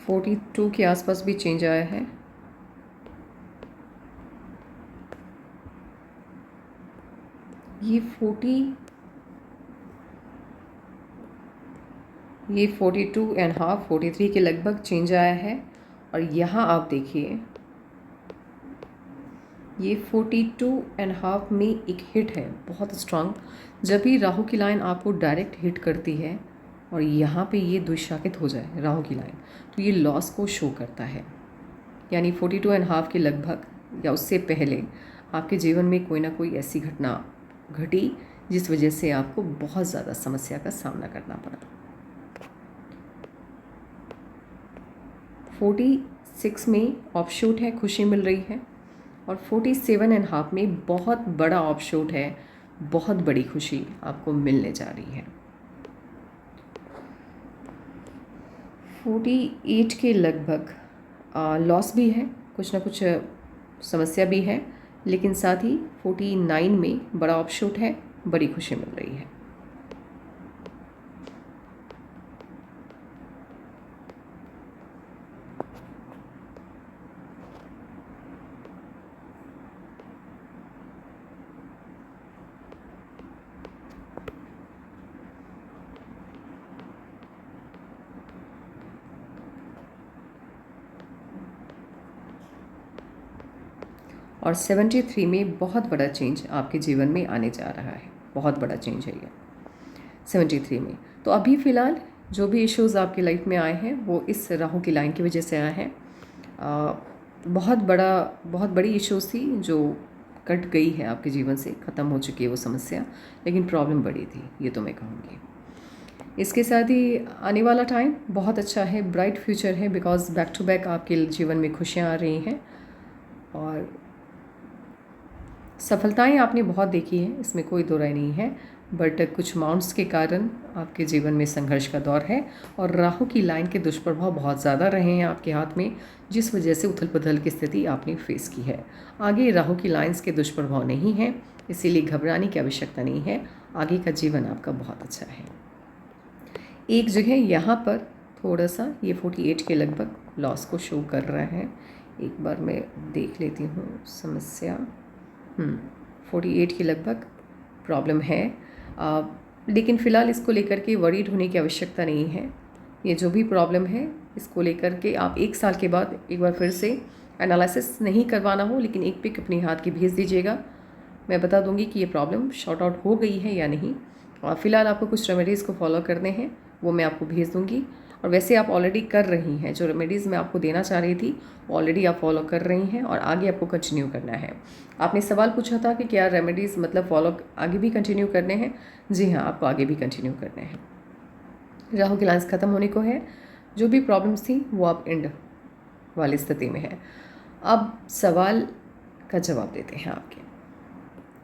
42 के आसपास भी चेंज आया है। ये 42.5, 43 के लगभग चेंज आया है। और यहाँ आप देखिए ये 42.5 में एक हिट है बहुत स्ट्रांग। जब भी राहु की लाइन आपको डायरेक्ट हिट करती है और यहाँ पे ये द्विशाखित हो जाए राहु की लाइन, तो ये लॉस को शो करता है। यानी 42.5 के लगभग या उससे पहले आपके जीवन में कोई ना कोई ऐसी घटना घटी जिस वजह से आपको बहुत ज़्यादा समस्या का सामना करना पड़ा। 46 में ऑफशूट है, खुशी मिल रही है। और 47.5 में बहुत बड़ा ऑफशूट है, बहुत बड़ी खुशी आपको मिलने जा रही है। 48 के लगभग लॉस भी है, कुछ ना कुछ समस्या भी है, लेकिन साथ ही 49 में बड़ा ऑफशूट है, बड़ी खुशी मिल रही है। और 73 में बहुत बड़ा चेंज आपके जीवन में आने जा रहा है, बहुत बड़ा चेंज है ये 73 में। तो अभी फ़िलहाल जो भी इश्यूज़ आपकी लाइफ में आए हैं वो इस राहु की लाइन की वजह से आए हैं। बहुत बड़ी इश्यूज़ थी जो कट गई है आपके जीवन से, ख़त्म हो चुकी है वो समस्या, लेकिन प्रॉब्लम बड़ी थी, ये तो मैं कहूँगी। इसके साथ ही आने वाला टाइम बहुत अच्छा है, ब्राइट फ्यूचर है, बिकॉज बैक टू बैक आपके जीवन में खुशियाँ आ रही हैं और सफलताएं आपने बहुत देखी हैं, इसमें कोई दो राय नहीं है। बट कुछ माउंट्स के कारण आपके जीवन में संघर्ष का दौर है और राहु की लाइन के दुष्प्रभाव बहुत ज़्यादा रहे हैं आपके हाथ में, जिस वजह से उथल पुथल की स्थिति आपने फेस की है। आगे राहु की लाइन्स के दुष्प्रभाव नहीं हैं, इसीलिए घबराने की आवश्यकता नहीं है। आगे का जीवन आपका बहुत अच्छा है। एक जगह यहाँ पर थोड़ा सा ये 48 के लगभग लॉस को शो कर रहा है। एक बार मैं देख लेती हूँ समस्या। 48 के लगभग प्रॉब्लम है, लेकिन फ़िलहाल इसको लेकर के वरीड होने की आवश्यकता नहीं है। ये जो भी प्रॉब्लम है इसको लेकर के आप 1 साल के बाद एक बार फिर से एनालिसिस नहीं करवाना हो, लेकिन एक पिक अपने हाथ की भेज दीजिएगा। मैं बता दूंगी कि ये प्रॉब्लम शॉर्ट आउट हो गई है या नहीं। और फ़िलहाल आपको कुछ रेमेडीज़ को फॉलो करने हैं, वो मैं आपको भेज दूंगी। और वैसे आप ऑलरेडी कर रही हैं, जो रेमेडीज़ मैं आपको देना चाह रही थी ऑलरेडी आप फॉलो कर रही हैं और आगे आपको कंटिन्यू करना है। आपने सवाल पूछा था कि क्या रेमेडीज़ मतलब फॉलो आगे भी कंटिन्यू करने हैं। जी हाँ, आपको आगे भी कंटिन्यू करने हैं। राहु की लाइन्स ख़त्म होने को है, जो भी प्रॉब्लम्स थी वो आप एंड वाली स्थिति में है। अब सवाल का जवाब देते हैं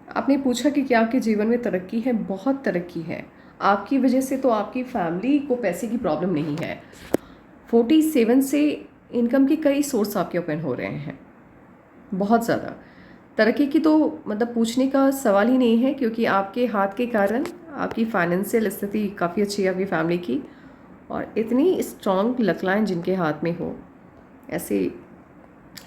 आपने पूछा कि क्या आपके जीवन में तरक्की है। बहुत तरक्की है आपकी वजह से, तो आपकी फैमिली को पैसे की प्रॉब्लम नहीं है। 47 से इनकम के कई सोर्स आपके ओपन हो रहे हैं, बहुत ज़्यादा तरक्की की तो मतलब पूछने का सवाल ही नहीं है, क्योंकि आपके हाथ के कारण आपकी फाइनेंशियल स्थिति काफ़ी अच्छी है आपकी फैमिली की। और इतनी स्ट्रॉन्ग लक लाइन जिनके हाथ में हो, ऐसे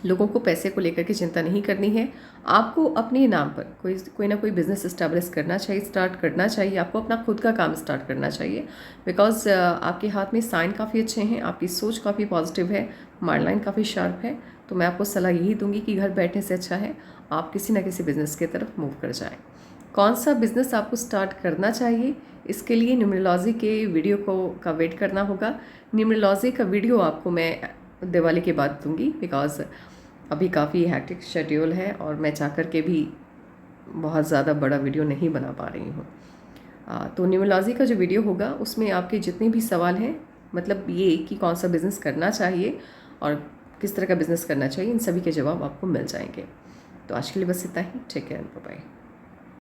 लोगों को पैसे को लेकर के चिंता नहीं करनी है। आपको अपने नाम पर कोई ना कोई बिज़नेस इस्टेब्लिश करना चाहिए, स्टार्ट करना चाहिए। आपको अपना खुद का काम स्टार्ट करना चाहिए, बिकॉज आपके हाथ में साइन काफ़ी अच्छे हैं, आपकी सोच काफ़ी पॉजिटिव है, माइंड लाइन काफ़ी शार्प है। तो मैं आपको सलाह यही दूंगी कि घर बैठने से अच्छा है आप किसी ना किसी बिज़नेस की तरफ मूव कर जाएं। कौन सा बिज़नेस आपको स्टार्ट करना चाहिए, इसके लिए न्यूमरोलॉजी के वीडियो का वेट करना होगा। न्यूमरोलॉजी का वीडियो आपको मैं दिवाली के बाद दूंगी, बिकॉज अभी काफ़ी हैक्टिक शेड्यूल है और मैं चाह कर के भी बहुत ज़्यादा बड़ा वीडियो नहीं बना पा रही हूँ। तो न्यूमरोलॉजी का जो वीडियो होगा उसमें आपके जितने भी सवाल हैं, मतलब ये कि कौन सा बिज़नेस करना चाहिए और किस तरह का बिज़नेस करना चाहिए, इन सभी के जवाब आपको मिल जाएंगे। तो आज के लिए बस इतना ही। Take care, bye bye.